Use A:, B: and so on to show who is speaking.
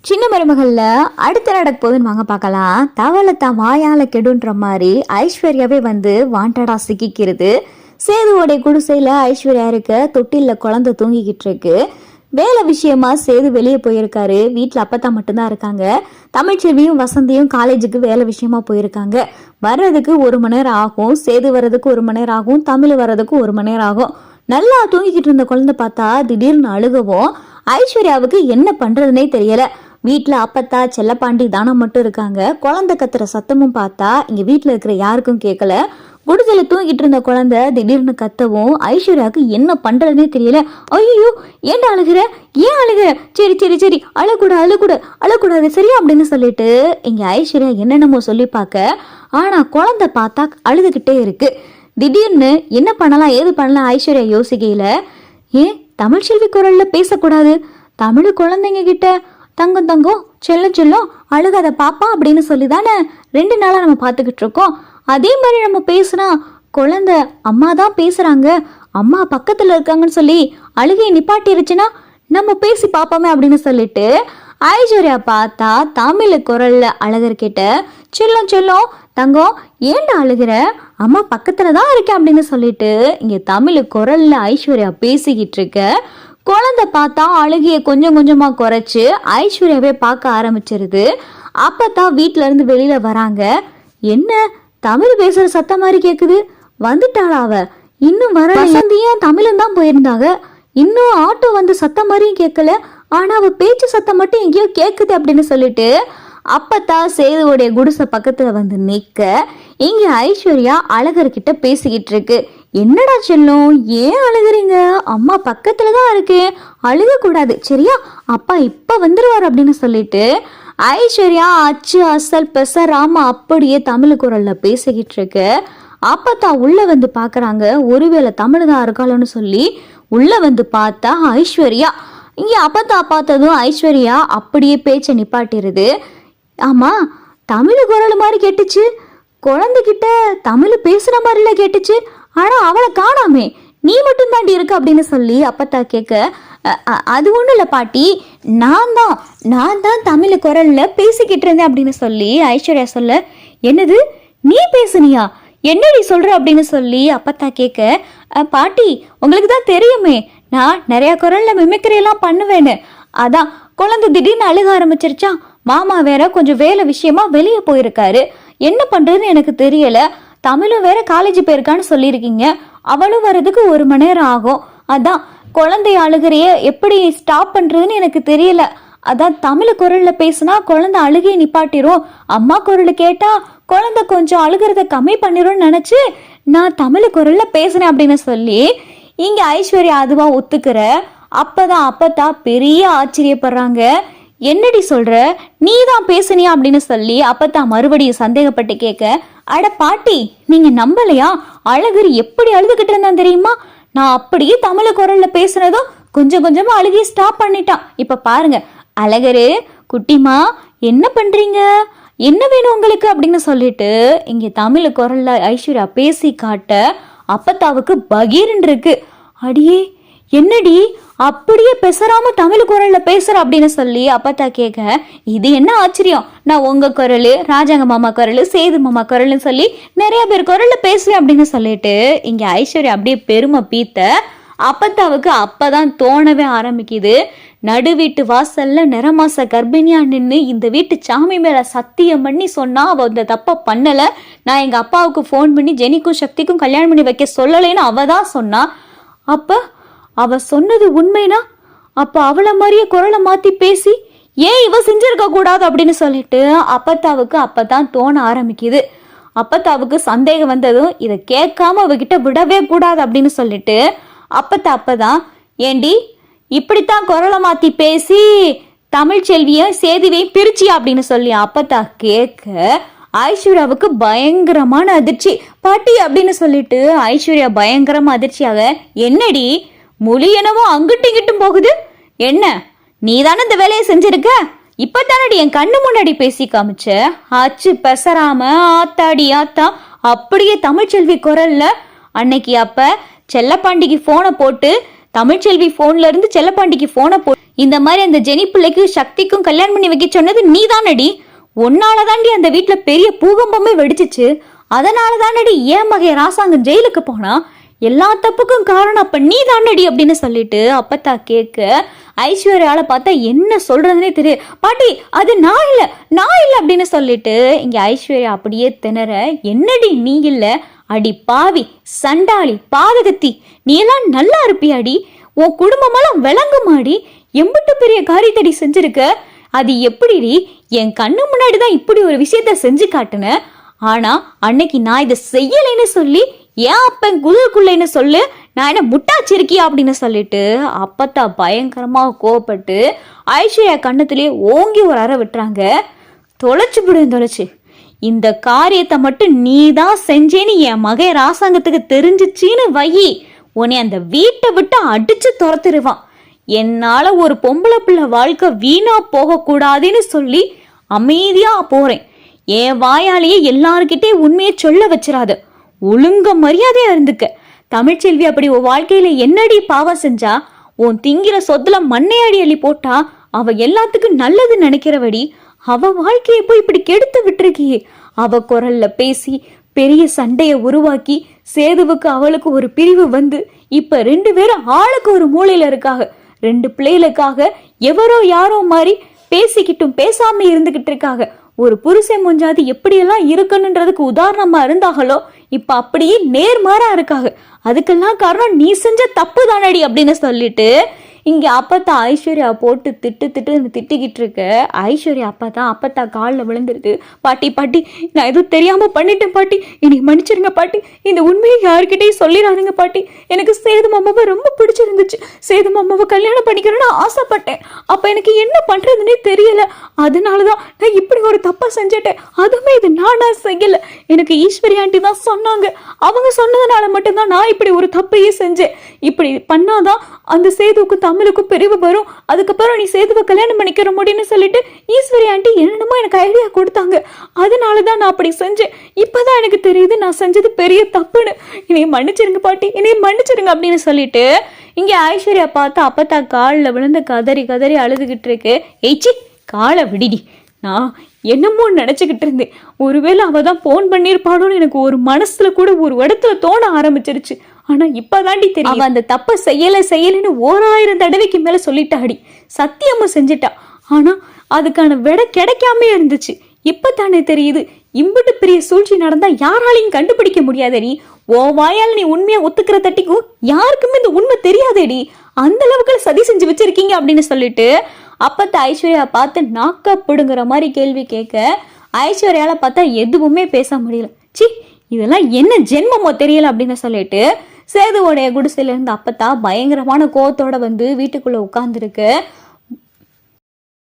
A: சின்ன மருமகள்ல அடுத்த நடக்க போகுதுன்னு வாங்க பார்க்கலாம். தவளை வாயால கெடுன்ற மாதிரி ஐஸ்வர்யாவே வந்து வாண்டடா சிக்கிக்கிறது. சேதுவோடைய குடிசையில ஐஸ்வர்யா இருக்க தொட்டில குழந்தை தூங்கிக்கிட்டு இருக்கு. வேலை விஷயமா சேது வெளியே போயிருக்காரு. வீட்டில் அப்பத்தான் மட்டும்தான் இருக்காங்க. தமிழ்ச்செல்வியும் வசந்தியும் காலேஜுக்கு வேலை விஷயமா போயிருக்காங்க. வர்றதுக்கு 1 மணி நேரம் ஆகும். சேது வர்றதுக்கு 1 மணி நேரம் ஆகும். தமிழ் வர்றதுக்கு 1 மணி நேரம் ஆகும். நல்லா தூங்கிக்கிட்டு இருந்த குழந்தை பார்த்தா திடீர்னு அழுகவும் ஐஸ்வர்யாவுக்கு என்ன பண்றதுனே தெரியல. வீட்டில் அப்பத்தா செல்லப்பாண்டி தானம் மட்டும் இருக்காங்க. குழந்தை கத்துற சத்தமும் பார்த்தா இங்க வீட்டில் இருக்கிற யாருக்கும் கேட்கல. குடிசையில தூங்கிட்டு இருந்த குழந்தை திடீர்னு கத்தவும் ஐஸ்வர்யாவுக்கு என்ன பண்றதுனே தெரியல. ஐயோ ஏன்டா அழுகிற, ஏன் அழுகிற, சரி சரி சரி அழக்கூடாது சரியா அப்படின்னு சொல்லிட்டு இங்க ஐஸ்வர்யா என்னென்னமோ சொல்லி பார்க்க, ஆனா குழந்தை பார்த்தா அழுதுகிட்டே இருக்கு. திடீர்னு என்ன பண்ணலாம் ஏது பண்ணலாம் ஐஸ்வர்யா யோசிக்கையில, ஏன் தமிழ்ச்செல்வி குரல்ல பேசக்கூடாது, தமிழ் குழந்தைங்க கிட்ட தங்கம் தங்கம் செல்லம் அழுகாத பாப்பா அப்படின்னு சொல்லி தானே 2 நாளா நம்ம பார்த்துக்கிட்டு இருக்கோம். அதே மாதிரி நம்ம பேசுனா குழந்தை அம்மா தான் பேசுறாங்க, அம்மா பக்கத்துல இருக்காங்கன்னு சொல்லி அழுகையை நிப்பாட்டிருச்சுன்னா நம்ம பேசி பார்ப்போமே அப்படின்னு சொல்லிட்டு ஐஸ்வர்யா பார்த்தா தமிழ் குரல்ல அழகர்கிட்ட, செல்லம் தங்கம் ஏன்டா அழுகிற, அம்மா பக்கத்துல தான் இருக்கேன் அப்படின்னு சொல்லிட்டு இங்க தமிழ் குரல்ல ஐஸ்வர்யா பேசிக்கிட்டு இருக்க. குழந்தை பார்த்தா அழுகிய கொஞ்சம் கொஞ்சமா குறைச்சு ஐஸ்வர்யாவே பார்க்க ஆரம்பிச்சிருது. அப்பதான் வீட்டுல இருந்து வெளியில வராங்க. என்ன தமிழ் பேசுற சத்தம் மாதிரி கேக்குது, வந்துட்டாளா அவ, இன்னும் வர. வசந்தியும் தமிழும் தான் போயிருந்தாங்க, இன்னும் ஆட்டோ வந்து சத்தம் மாதிரியும் கேட்கல, ஆனா அவ பேச்சு சத்தம் மட்டும் எங்கேயோ கேக்குது அப்படின்னு சொல்லிட்டு அப்பத்தான் சேதுவோடைய குடிசை பக்கத்துல வந்து நிக்க இங்க ஐஸ்வர்யா அழகர்கிட்ட பேசிக்கிட்டு இருக்கு. என்னடா செல்லும் ஏன் அழுகுறீங்க, அம்மா பக்கத்துலதான் இருக்கு, அழுக கூடாது சரியா, அப்பா இப்ப வந்துருவார் அப்படின்னு சொல்லிட்டு ஐஸ்வர்யா அச்சு அசல் பெசராம அப்படியே தமிழ் குரல்ல பேசிக்கிட்டு இருக்கு. அப்பத்தான் உள்ள வந்து பாக்குறாங்க. ஒருவேளை தமிழ் தான் இருக்காளன்னு சொல்லி உள்ள வந்து பார்த்தா ஐஸ்வர்யா. இங்க அப்பத்தா பார்த்ததும் ஐஸ்வர்யா அப்படியே பேச்சை நிப்பாட்டிருது. ஆமா தமிழ் குரல் மாதிரி கேட்டுச்சு, குழந்தைகிட்ட தமிழ் பேசுற மாதிரில கேட்டுச்சு, ஆனா அவளை காணாமே, நீ மட்டும் தாண்டி இருக்க அப்படின்னு சொல்லி அப்பத்தா கேட்க, அது ஒண்ணும் இல்ல பாட்டி, நான் தான் தமிழ் குரல்ல பேசிக்கிட்டு இருந்தேன் அப்படின்னு சொல்லி ஐஸ்வர்யா சொல்ல, என்னது நீ பேசுனியா, என்னடி சொல்ற அப்படின்னு சொல்லி அப்பத்தா கேட்க, பாட்டி உங்களுக்கு தான் தெரியுமே நான் நிறைய குரல்ல மிமிக்ரி எல்லாம் பண்ணுவேன்னு, அதான் குழந்தை திடீர்னு அழுக ஆரம்பிச்சிருச்சா, மாமா வேற கொஞ்சம் வேலை விஷயமா வெளியே போயிருக்காரு, என்ன பண்றதுன்னு எனக்கு தெரியல, தமிழும் வேற காலேஜ் போயிருக்கான்னு சொல்லியிருக்கீங்க, அவளும் வர்றதுக்கு 1 மணி நேரம் ஆகும், அதான் குழந்தை அழுகிறைய எப்படி ஸ்டாப் பண்றதுன்னு எனக்கு தெரியல, அதான் தமிழ் குரல்ல பேசினா குழந்தை அழுகையை நிப்பாட்டிரும், அம்மா குரல் கேட்டா குழந்தை கொஞ்சம் அழுகிறத கம்மி பண்ணிரும்னு நினைச்சு நான் தமிழ் குரல்ல பேசுறேன் அப்படின்னு சொல்லி இங்க ஐஸ்வர்யா அதுவா ஒத்துக்கிற. அப்பதான் அப்பத்தா பெரிய ஆச்சரியப்படுறாங்க. என்னடி சொல்ற, நீ தான் பேசுனியா அப்படின்னு சொல்லி அப்பத்தா மறுபடியும் சந்தேகப்பட்டு கேட்க, அட பாட்டி நீங்க நம்பலையா, அழகர் எப்படி அழுதுகிட்டு இருந்தான் தெரியுமா, நான் அப்படியே தமிழ் குரல்ல பேசுனதும் கொஞ்சம் கொஞ்சமா அழுகிய ஸ்டாப் பண்ணிட்டான், இப்ப பாருங்க அழகரு குட்டிமா என்ன பண்றீங்க, என்ன வேணும் உங்களுக்கு அப்படின்னு சொல்லிட்டு இங்க தமிழ் குரல்ல ஐஸ்வர்யா பேசி காட்ட அப்பத்தாவுக்கு பகீர்ன்னு இருக்கு. அடியே என்னடி அப்படியே பேசுறாம தமிழ் குரல்ல பேசுற அப்படின்னு சொல்லி அப்பத்தா கேட்க, இது என்ன ஆச்சரியம், நான் உங்க குரல், ராஜாங்க மாமா குரல், சேது மாமா குரல்னு சொல்லி நிறைய பேர் குரல்ல பேசுவேன் அப்படின்னு சொல்லிட்டு இங்க ஐஸ்வர்யா அப்படியே பெருமை பீத்த. அப்பத்தாவுக்கு அப்பதான் தோணவே ஆரம்பிக்குது, நடு வீட்டு வாசல்ல நிறமாச கர்ப்பிணியா நின்று இந்த வீட்டு சாமி மேல சத்தியம் பண்ணி சொன்னா அவ இந்த தப்ப பண்ணல, நான் எங்க அப்பாவுக்கு ஃபோன் பண்ணி ஜெனிக்கும் சக்திக்கும் கல்யாணம் பண்ணி வைக்க சொல்லலைன்னு அவ தான் சொன்னா, அப்ப அவ சொன்னது உண்மைனா அப்ப அவளை மாதிரியே குரலை மாத்தி பேசி ஏன் இவ செஞ்சிருக்க கூடாது அப்படின்னு சொல்லிட்டு அப்பத்தாவுக்கு அப்பதான் தோண ஆரம்பிக்குது. அப்பத்தாவுக்கு சந்தேகம் வந்ததும் இதை கேட்காம அவகிட்ட விடவே கூடாது அப்படின்னு சொல்லிட்டு அப்பதான், ஏண்டி இப்படித்தான் குரலை மாத்தி பேசி தமிழ்ச்செல்வியும் சேதுவையும் பிரிச்சியா அப்படின்னு சொல்லி அப்பத்தா கேட்க ஐஸ்வர்யாவுக்கு பயங்கரமான அதிர்ச்சி. பாட்டி அப்படின்னு சொல்லிட்டு ஐஸ்வர்யா பயங்கரமா அதிர்ச்சியாக, என்னடி மொழி என்னவோ அங்கிட்டும் இங்கிட்டும் போகுது, என்ன நீ தானே இந்த வேலையை செஞ்சிருக்க, இப்பதானடி என் கண்ணு முன்னாடி பேசி காமிச்ச, ஆச்சு பெசராம ஆத்தாடி ஆத்தா அப்படியே தமிழ்ச்செல்வி குரல்ல. அன்னைக்கு அப்ப செல்லப்பாண்டிக்கு போனை போட்டு தமிழ்ச்செல்வி போன்ல இருந்து செல்லப்பாண்டிக்கு போனை போட்டு இந்த மாதிரி அந்த ஜெனி பிள்ளைக்கு சக்திக்கும் கல்யாணம் பண்ணி வைக்க சொன்னது நீ தானடி. உன்னாலதாண்டி அந்த வீட்டுல பெரிய பூகம்பமே வெடிச்சிச்சு. அதனால தானடி என் மகன் ராசாங்கம் ஜெயிலுக்கு போனா. எல்லா தப்புக்கும் காரணம் அப்ப நீ தானடி அப்படின்னு சொல்லிட்டு அப்பத்தா கேட்க ஐஸ்வர்யால பார்த்தா என்ன சொல்றதுன்னே தெரியும். பாட்டி அது நான் இல்ல அப்படின்னு சொல்லிட்டு இங்க ஐஸ்வர்யா அப்படியே திணற, என்னடி நீ இல்ல, அடி பாவி சண்டாளி பாதகத்தி, நீ எல்லாம் நல்லா இருப்பியாடி, உன் குடும்பமெல்லாம் விளங்குமாடி, எம்பிட்டு பெரிய காரியத்தடி செஞ்சிருக்க. அது எப்படிடி என் கண்ணு முன்னாடி தான் இப்படி ஒரு விஷயத்த செஞ்சு காட்டுன. ஆனா அன்னைக்கு நான் இதை செய்யலைன்னு சொல்லி ஏன் அப்பன் குளிர்குள்ளைன்னு சொல்லு, நான் என்ன முட்டாச்சிருக்கியா அப்படின்னு சொல்லிட்டு அப்பத்தா பயங்கரமாக கோவப்பட்டு ஐஸ்வர்யா கண்ணத்திலே ஓங்கி ஒரு அறை விட்டுறாங்க. தொலைச்சு இந்த காரியத்தை மட்டும் நீ தான் செஞ்சேன்னு என் மகன் ராசாங்கத்துக்கு தெரிஞ்சிச்சின்னு வையி, உன்னை அந்த வீட்டை விட்டு அடிச்சு துரத்துருவான். என்னால ஒரு பொம்பளை பிள்ளை வாழ்க்கை வீணா போகக்கூடாதுன்னு சொல்லி அமைதியா போறேன். என் வாயாலேயே எல்லார்கிட்டே உண்மையை சொல்ல வச்சிடாத, ஒழுங்க மரியாதையா இருந்துக்க. தமிழ்ச்செல்வி அப்படி உன் வாழ்க்கையில என்னடி பாவம் செஞ்சா? உன் திங்கிற சொத்துல மண்ணையாடி அள்ளி போட்டா அவ எல்லாத்துக்கும் நல்லது நினைக்கிறவடி. அவ வாழ்க்கையை போய் இப்படி கெடுத்து விட்டுருக்கியே. அவ குரல்ல பேசி பெரிய சண்டைய உருவாக்கி சேதுவுக்கு அவளுக்கு ஒரு பிரிவு வந்து இப்ப 2 பேரும் ஆளுக்கு ஒரு மூலையில இருக்காங்க. 2 பிள்ளைகளுக்காக எவரோ யாரோ மாதிரி பேசிக்கிட்டும் பேசாம இருந்துகிட்டு இருக்காங்க. ஒரு புருஷன் முஞ்சாதி எப்படியெல்லாம் இருக்கணுன்றதுக்கு உதாரணமா இருந்தாங்களோ இப்ப அப்படியே நேர்மாறா இருக்காங்க. அதுக்கெல்லாம் காரணம் நீ செஞ்ச தப்பு தானடி அப்படின்னு சொல்லிட்டு இங்க அப்பத்தா ஐஸ்வர்யா போட்டு திட்டிக்கிட்டு இருக்க. ஐஸ்வர்யா அப்பத்தா காலில் விழுந்துருது. பாட்டி நான் எதுவும் தெரியாம பண்ணிட்டேன் பாட்டி, என்னை மன்னிச்சிருங்க பாட்டி, இந்த உண்மையை யாருக்கிட்டையும் சொல்லிடாதுங்க பாட்டி. எனக்கு சேது மாமாவை ரொம்ப பிடிச்சிருந்துச்சு. சேது மாமாவை கல்யாணம் பண்ணிக்கிறேன்னு ஆசைப்பட்டேன். அப்ப எனக்கு என்ன பண்றதுன்னே தெரியல. அதனாலதான் நான் இப்படி ஒரு தப்பா செஞ்சுட்டேன். அதுவுமே இது நானா செய்யல, எனக்கு ஈஸ்வரி ஆண்டி தான் சொன்னாங்க. அவங்க சொன்னதுனால மட்டும்தான் நான் இப்படி ஒரு தப்பையே செஞ்சேன். இப்படி பண்ணாதான் அந்த சேதுவுக்கு தமிழுக்கும் பிரிவு வரும். அதுக்கப்புறம் நீ சேதுவை கல்யாணம் பண்ணிக்கிற முடியும்னு சொல்லிட்டு ஈஸ்வரி ஆண்டி என்னென்னமோ எனக்கு ஐடியா கொடுத்தாங்க. அதனாலதான் நான் அப்படி செஞ்சேன். இப்பதான் எனக்கு தெரியுது நான் செஞ்சது பெரிய தப்புன்னு. என்னைய மன்னிச்சிருங்க பாட்டி, என்னைய மன்னிச்சிருங்க அப்படின்னு சொல்லிட்டு இங்க ஐஸ்வர்யா பார்த்து அப்பத்தா காலில் விழுந்து கதறி அழுதுகிட்டு இருக்கு. ஏச்சி காலை விடிடி, நான் என்னமோ நினைச்சுக்கிட்டு இருந்தேன். ஒருவேளை அவ தான் போன் பண்ணிருப்பாளோன்னு எனக்கு ஒரு மனசுல கூட ஒரு இடத்துல தோண ஆரம்பிச்சிருச்சு. ஆனா இப்பதாண்டி தெரியும் அவ அந்த தப்ப செய்யலன்னு 1000 தடவைக்கு மேல சொல்லிட்டாடி. சத்தியமா செஞ்சிட்டா. ஆனா அதுக்கான விட கிடைக்காம இருந்துச்சு. இப்பதானே தெரியுது இம்புட்டு பெரிய சூழ்ச்சி நடந்தா யாராலையும் கண்டுபிடிக்க முடியாதடி. ஓ வாயால் நீ உண்மையை ஒத்துக்கிற தட்டிக்கும் யாருக்குமே இந்த உண்மை தெரியாதேடி. அந்த அளவுக்கு சதி செஞ்சு வச்சிருக்கீங்க அப்படின்னு சொல்லிட்டு அப்பத்த ஐஸ்வர்யா பார்த்து நாக்கப்படுங்கிற மாதிரி கேள்வி கேட்க ஐஸ்வர்யால பார்த்தா எதுவுமே பேச முடியல. சி இதெல்லாம் என்ன ஜென்மமோ தெரியல அப்படின்னு சொல்லிட்டு சேதுவோடைய குடிசையில இருந்து அப்பத்தா பயங்கரமான கோவத்தோட வந்து வீட்டுக்குள்ள உட்கார்ந்துருக்கு.